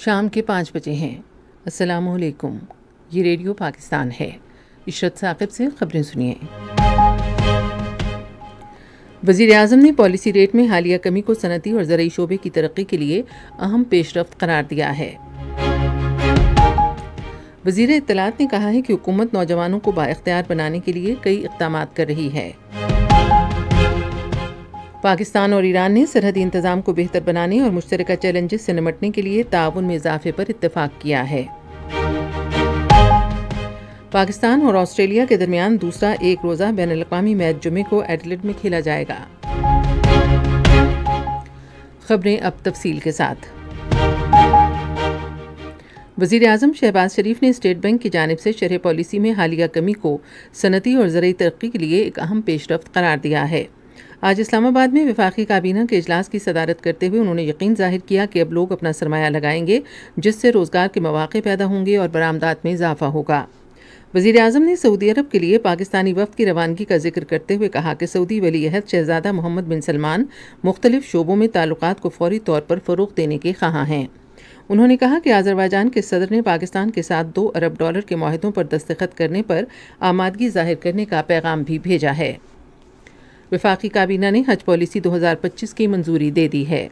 शाम के 5 बजे हैं। अस्सलामुअलैकुम। ये रेडियो पाकिस्तान है। इशरत साकिब से खबरें सुनिए। वज़ीर आज़म ने पॉलिसी रेट में हालिया कमी को सनती और ज़रई शोबे की तरक्की के लिए अहम पेशरफ्त करार दिया है। वज़ीर इत्तलात ने कहा है कि हुकूमत नौजवानों को बाइख्तियार बनाने के लिए कई इक़दामात कर रही है। पाकिस्तान और ईरान ने सरहदी इंतज़ाम को बेहतर बनाने और मुश्तरका चैलेंजेस से निपटने के लिए ताउन में इजाफे पर इत्तेफाक किया है। पाकिस्तान और ऑस्ट्रेलिया के दरमियान दूसरा एक रोज़ा बैनुल-अक़वामी मैच जुमे को एडिलेड में खेला जाएगा। खबरें अब तफसील के साथ। वज़ीर आज़म शहबाज शरीफ ने स्टेट बैंक की जानिब से शरह पॉलिसी में हालिया कमी को सनती और ज़रई तरक्की के लिए एक अहम पेशरफ्त करार दिया है। आज इस्लामाबाद में वफाकी काबीना के इजलास की सदारत करते हुए उन्होंने यकीन जाहिर किया कि अब लोग अपना सरमाया लगाएंगे, जिससे रोज़गार के मौक़े पैदा होंगे और बरामदात में इजाफा होगा। वज़ीर आज़म ने सऊदी अरब के लिए पाकिस्तानी वफ़द की रवानगी का जिक्र करते हुए कहा कि सऊदी वली अहद शहज़ादा मोहम्मद बिन सलमान मुख्तलिफ शोबों में ताल्लुकात को फौरी तौर पर फ़रोग़ देने के ख़्वाह हैं। उन्होंने कहा कि अज़रबैजान के सदर ने पाकिस्तान के साथ $2 अरब के मुआहदों पर दस्तखत करने पर आमादगी ज़ाहिर करने का पैगाम भी भेजा है। वफाकी काबीना ने हज पॉलिसी 2025 की मंजूरी दे दी है।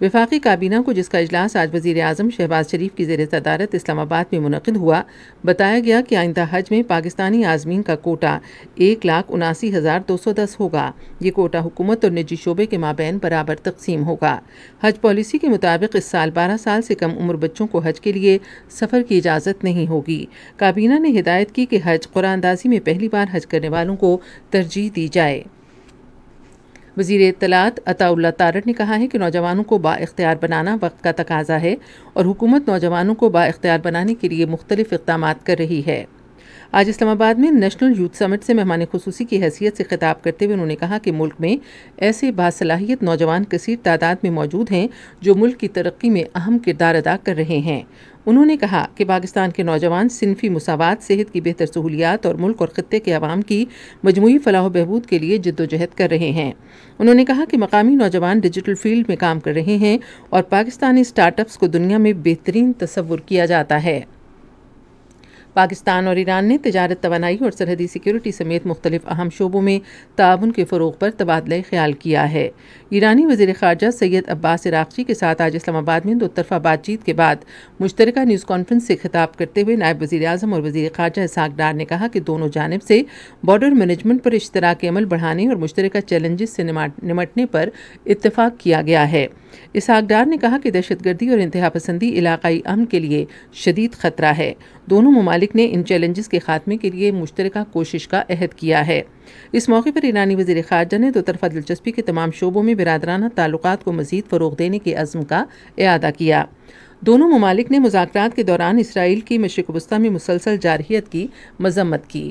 वफाकी काबीना को, जिसका इजलास आज वज़ीर आज़म शहबाज शरीफ की ज़ेर सदारत इस्लामाबाद में मुनक़िद हुआ, बताया गया कि आइंदा हज में पाकिस्तानी आज़मीन का कोटा 1,79,210 होगा। ये कोटा हुकूमत और निजी शोबे के माबैन बराबर तकसीम होगा। हज पॉलिसी के मुताबिक इस साल 12 साल से कम उम्र बच्चों को हज के लिए सफ़र की इजाज़त नहीं होगी। काबीना ने हिदायत की कि हज कुरानदाजी में पहली बार हज करने वालों को तरजीह दी जाए। वज़ीर इत्तलात अताउल्लाह तारड़ ने कहा है कि नौजवानों को बाइख्तियार बनाना वक्त का तकाजा है और हुकूमत नौजवानों को बाइख्तियार बनाने के लिए मुख्तलिफ इक़दामात कर रही है। आज इस्लामाबाद में नेशनल यूथ समिट से मेहमान खुसूसी की हैसियत से खिताब करते हुए उन्होंने कहा कि मुल्क में ऐसे बासलाहियत नौजवान कसीर तादाद में मौजूद हैं जो मुल्क की तरक्की में अहम किरदार अदा कर रहे हैं। उन्होंने कहा कि पाकिस्तान के नौजवान सिनफी मुसावात, सेहत की बेहतर सहूलियात और मुल्क और खित्ते के अवाम की मजमूई फलाह बहबूद के लिए जिद्दोजहद कर रहे हैं। उन्होंने कहा कि मकामी नौजवान डिजिटल फील्ड में काम कर रहे हैं और पाकिस्तानी स्टार्टअप्स को दुनिया में बेहतरीन तसव्वुर किया जाता है। पाकिस्तान और ईरान ने तिजारत, तवानाई और सरहदी सिक्योरिटी समेत मुख्तलिफ अहम शोबों में ताउन के फ़रोग़ पर तबादला ख्याल किया है। ईरानी वज़ीर ख़ारजा सैयद अब्बास इराक़ची के साथ आज इस्लामाबाद में 2 तरफ़ा बातचीत के बाद मुश्तरका न्यूज़ कॉन्फ्रेंस से खिताब करते हुए नायब वज़ीर आज़म और वज़ीर ख़ारजा इसहाक़ डार ने कहा कि दोनों जानिब से बॉर्डर मैनेजमेंट पर इश्तराकी अमल बढ़ाने और मुश्तरका चैलेंजेस से निमटने पर इत्तेफाक किया गया है। इसहाक़ डार ने कहा कि दहशतगर्दी और इंतहा पसंदी इलाक़ाई अमन के लिए शदीद ख़तरा है। दोनों ममालिक ने इन चैलेंजेस के खात्मे के लिए मुश्तरका कोशिश का अहद किया है। इस मौके पर ईरानी वज़ीर ख़ारजा ने 2 तरफ़ा दिलचस्पी के तमाम शोबों में बिरादराना ताल्लुकात को मज़ीद फ़रोग़ देने के अज़्म का इआदा किया। दोनों ममालिक ने मुज़ाकरात के दौरान इसराइल की मशरिक़ वस्ता में मुसलसल जारहियत की मज़म्मत की।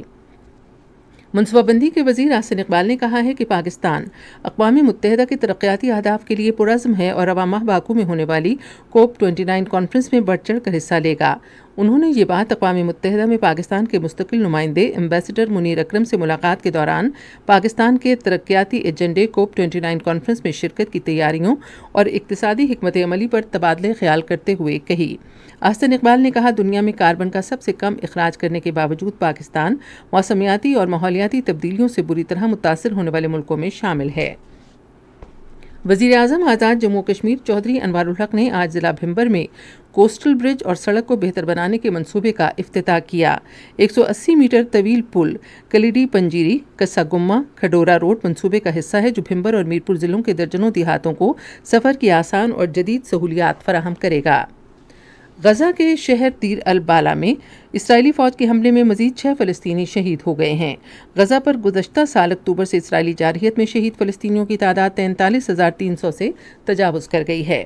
मनसूबाबंदी के वज़ीर आहसन इकबाल ने कहा है कि पाकिस्तान अक़वाम मुत्तहिदा के तरक्याती अहदाफ के लिए पुरज़्म है और रवा माह बाकू में होने वाली COP29 कॉन्फ्रेंस में बढ़ चढ़ कर हिस्सा लेगा। उन्होंने ये बात अक़वाम मुत्तहिदा में पाकिस्तान के मुस्तकिल नुमाइंदे एम्बेसडर मुनीर अकरम से मुलाकात के दौरान पाकिस्तान के तरक्याती एजेंडे COP29 कॉन्फ्रेंस में शिरकत की तैयारियों और इक़्तिसादी हिकमत अमली पर तबादले ख्याल करते हुए कही। आहसन इकबाल ने कहा, दुनिया में कार्बन का सबसे कम इखराज करने के बावजूद पाकिस्तान मौसमियाती और माहौलियाती तब्दीलियों से बुरी तरह मुतासिर होने वाले मुल्कों में शामिल है। वज़ीर आज़म आज़ाद जम्मू कश्मीर चौधरी अनवारुल हक ने आज ज़िला भिंबर में कोस्टल ब्रिज और सड़क को बेहतर बनाने के मंसूबे का इफ्तिताह किया। 180 मीटर तवील पुल कलीडी पंजीरी कस्सा गुम्मा खडोरा रोड मंसूबे का हिस्सा है, जो भिंबर और मीरपुर ज़िलों के दर्जनों देहातों को सफ़र की आसान और जदीद सहूलियात फराहम करेगा। गजा के शहर तीर अल बाला में इसराइली फ़ौज के हमले में मज़ीद 6 फ़लस्तीनी शहीद हो गए हैं। गजा पर गुज़श्ता साल अक्टूबर से इसराइली जारहियत में शहीद फ़लस्तीनियों की तादाद 43,300 से तजावुज़ कर गई है।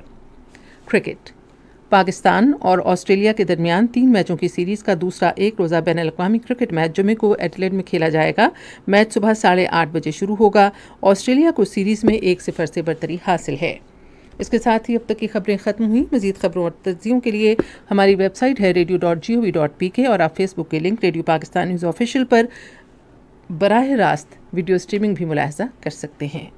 क्रिकेट। पाकिस्तान और ऑस्ट्रेलिया के दरमियान 3 मैचों की सीरीज़ का दूसरा एक रोज़ा बैनुल-अक़वामी क्रिकेट मैच जुमे को एडिलेड में खेला जाएगा। मैच सुबह 8:30 बजे शुरू होगा। ऑस्ट्रेलिया को सीरीज़ में 1-0 से बरतरी हासिल है। इसके साथ ही अब तक की खबरें ख़त्म हुई। मज़ीद खबरों और तज्ज़ियों के लिए हमारी वेबसाइट है radio.gov.pk और आप फेसबुक के link radio Pakistan news official पर बराह रास्त वीडियो स्ट्रीमिंग भी मुलाहिज़ा कर सकते हैं।